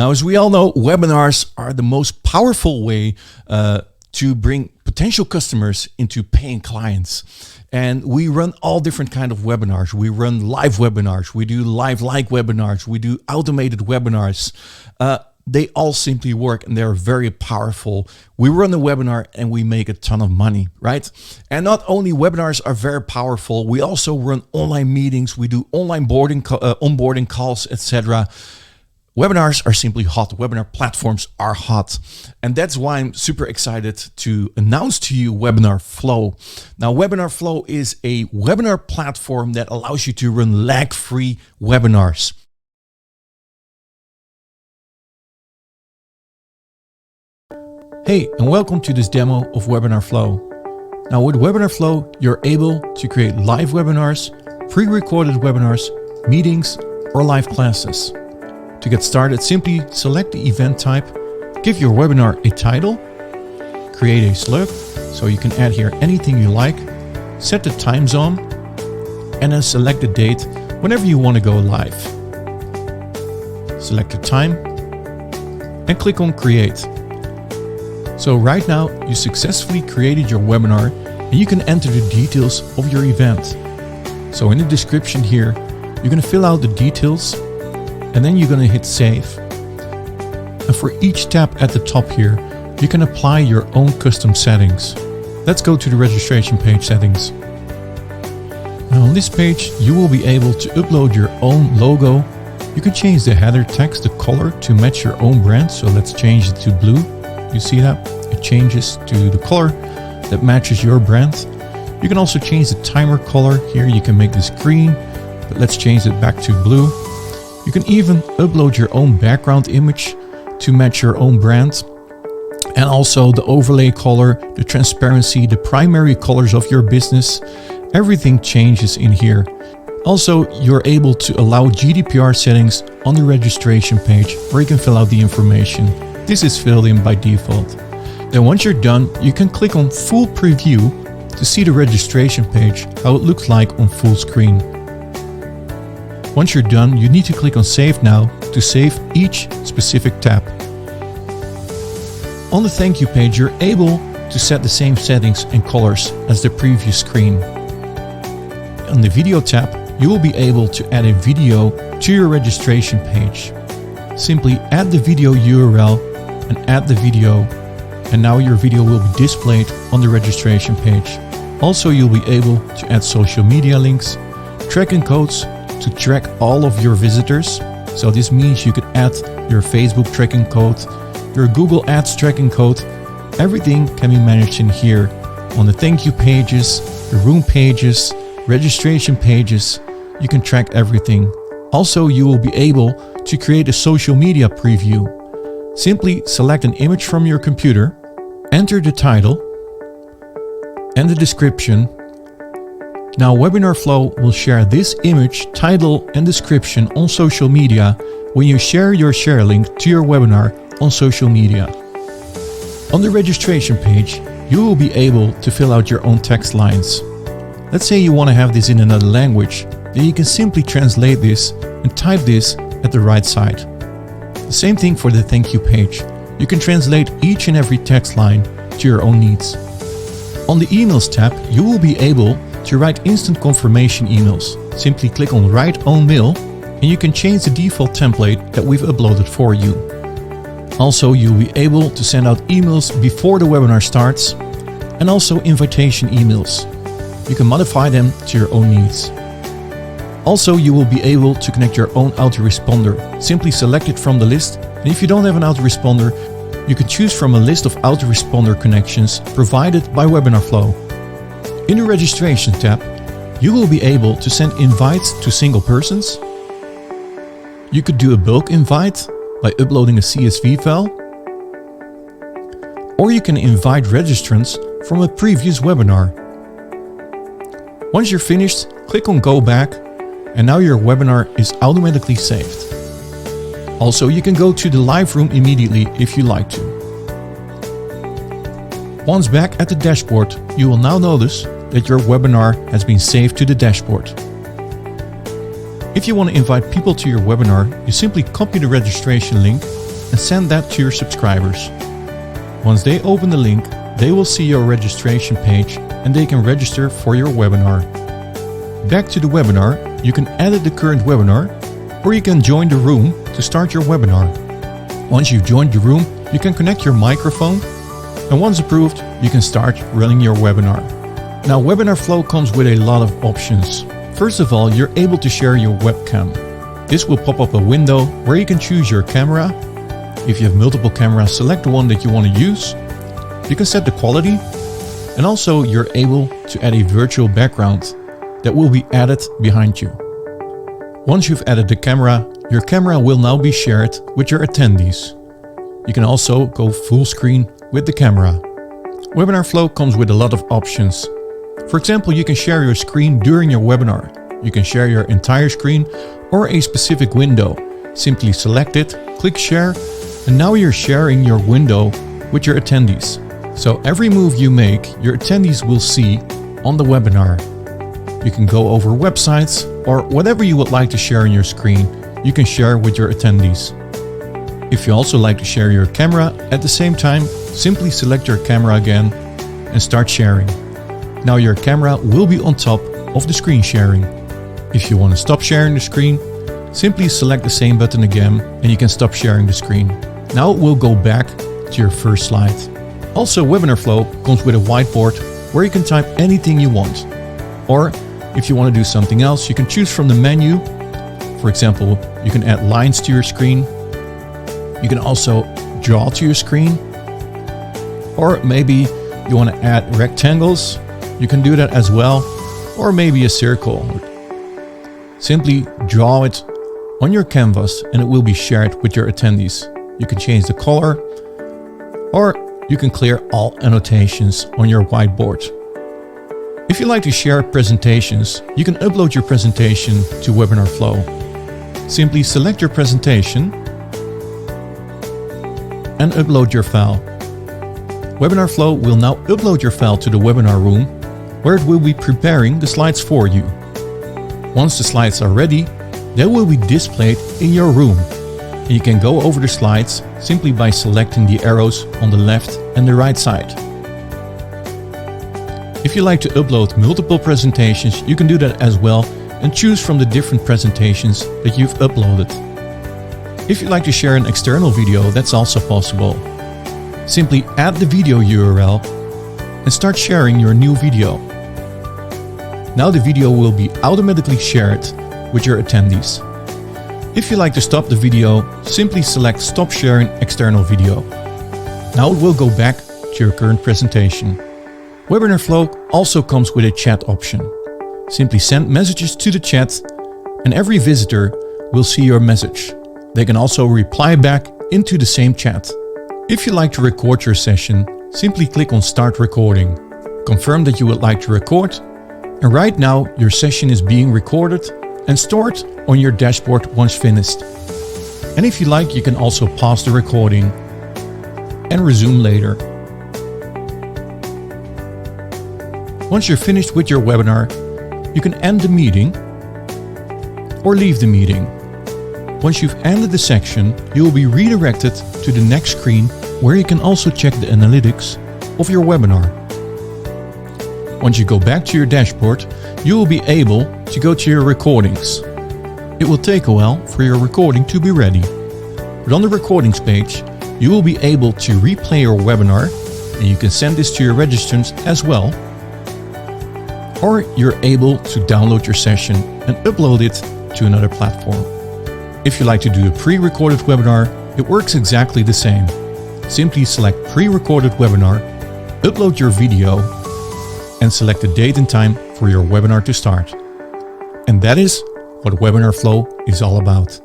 Now, as we all know, webinars are the most powerful way to bring potential customers into paying clients. And we run all different kind of webinars. We run live webinars. We do live-like webinars. We do automated webinars. They all simply work and they're very powerful. We run a webinar and we make a ton of money, right? And not only webinars are very powerful, we also run online meetings. We do online onboarding calls, etc. Webinars are simply hot. Webinar platforms are hot. And that's why I'm super excited to announce to you WebinarFlow. Now, WebinarFlow is a webinar platform that allows you to run lag-free webinars. Hey, and welcome to this demo of WebinarFlow. Now, with WebinarFlow, you're able to create live webinars, pre-recorded webinars, meetings, or live classes. To get started, simply select the event type, give your webinar a title, create a slug, so you can add here anything you like, set the time zone, and then select the date whenever you want to go live. Select the time and click on Create. So right now, you successfully created your webinar and you can enter the details of your event. So in the description here, you're going to fill out the details and then you're going to hit save. And for each tab at the top here, you can apply your own custom settings. Let's go to the registration page settings. Now on this page, you will be able to upload your own logo. You can change the header text, the color to match your own brand. So let's change it to blue. You see that? It changes to the color that matches your brand. You can also change the timer color. Here you can make this green, but let's change it back to blue. You can even upload your own background image to match your own brand. And also the overlay color, the transparency, the primary colors of your business. Everything changes in here. Also, you're able to allow GDPR settings on the registration page where you can fill out the information. This is filled in by default. Then once you're done, you can click on full preview to see the registration page, how it looks like on full screen. Once you're done, you need to click on Save Now to save each specific tab. On the thank you page, you're able to set the same settings and colors as the previous screen. On the video tab, you will be able to add a video to your registration page. Simply add the video URL and add the video, and now your video will be displayed on the registration page. Also, you'll be able to add social media links, tracking codes to track all of your visitors. So this means you could add your Facebook tracking code, your Google Ads tracking code. Everything can be managed in here on the thank you pages, the room pages, registration pages. You can track everything. Also, you will be able to create a social media preview. Simply select an image from your computer, enter the title and the description. Now WebinarFlow will share this image, title and description on social media when you share your share link to your webinar on social media. On the registration page, you will be able to fill out your own text lines. Let's say you want to have this in another language, then you can simply translate this and type this at the right side. The same thing for the thank you page. You can translate each and every text line to your own needs. On the emails tab, you will be able to write instant confirmation emails. Simply click on Write on Mail and you can change the default template that we've uploaded for you. Also, you'll be able to send out emails before the webinar starts and also invitation emails. You can modify them to your own needs. Also, you will be able to connect your own autoresponder. Simply select it from the list, and if you don't have an autoresponder, you can choose from a list of autoresponder connections provided by WebinarFlow. In the registration tab, you will be able to send invites to single persons. You could do a bulk invite by uploading a CSV file, or you can invite registrants from a previous webinar. Once you're finished, click on Go Back, and now your webinar is automatically saved. Also, you can go to the live room immediately if you like to. Once back at the dashboard, you will now notice that your webinar has been saved to the dashboard. If you want to invite people to your webinar, you simply copy the registration link and send that to your subscribers. Once they open the link, they will see your registration page and they can register for your webinar. Back to the webinar, you can edit the current webinar, or you can join the room to start your webinar. Once you've joined the room, you can connect your microphone, and once approved, you can start running your webinar. Now, WebinarFlow comes with a lot of options. First of all, you're able to share your webcam. This will pop up a window where you can choose your camera. If you have multiple cameras, select the one that you want to use. You can set the quality, and also you're able to add a virtual background that will be added behind you. Once you've added the camera, your camera will now be shared with your attendees. You can also go full screen with the camera. WebinarFlow comes with a lot of options. For example, you can share your screen during your webinar. You can share your entire screen or a specific window. Simply select it, click share, and now you're sharing your window with your attendees. So every move you make, your attendees will see on the webinar. You can go over websites or whatever you would like to share on your screen, you can share with your attendees. If you also like to share your camera at the same time, simply select your camera again and start sharing. Now your camera will be on top of the screen sharing. If you want to stop sharing the screen, simply select the same button again and you can stop sharing the screen. Now it will go back to your first slide. Also, WebinarFlow comes with a whiteboard where you can type anything you want. Or if you want to do something else, you can choose from the menu. For example, you can add lines to your screen. You can also draw to your screen. Or maybe you want to add rectangles. You can do that as well. Or maybe a circle. Simply draw it on your canvas and it will be shared with your attendees. You can change the color, or you can clear all annotations on your whiteboard. If you like to share presentations, you can upload your presentation to WebinarFlow. Simply select your presentation and upload your file. WebinarFlow will now upload your file to the webinar room, where it will be preparing the slides for you. Once the slides are ready, they will be displayed in your room. And you can go over the slides simply by selecting the arrows on the left and the right side. If you like to upload multiple presentations, you can do that as well and choose from the different presentations that you've uploaded. If you like to share an external video, that's also possible. Simply add the video URL and start sharing your new video. Now the video will be automatically shared with your attendees. If you like to stop the video, simply select Stop Sharing External Video. Now it will go back to your current presentation. WebinarFlow also comes with a chat option. Simply send messages to the chat and every visitor will see your message. They can also reply back into the same chat. If you like to record your session, simply click on Start Recording. Confirm that you would like to record, and right now your session is being recorded and stored on your dashboard once finished. And if you like, you can also pause the recording and resume later. Once you're finished with your webinar, you can end the meeting or leave the meeting. Once you've ended the section, you will be redirected to the next screen where you can also check the analytics of your webinar. Once you go back to your dashboard, you will be able to go to your recordings. It will take a while for your recording to be ready. But on the recordings page, you will be able to replay your webinar, and you can send this to your registrants as well. Or you're able to download your session and upload it to another platform. If you like to do a pre-recorded webinar, it works exactly the same. Simply select pre-recorded webinar, upload your video, and select the date and time for your webinar to start. And that is what WebinarFlow is all about.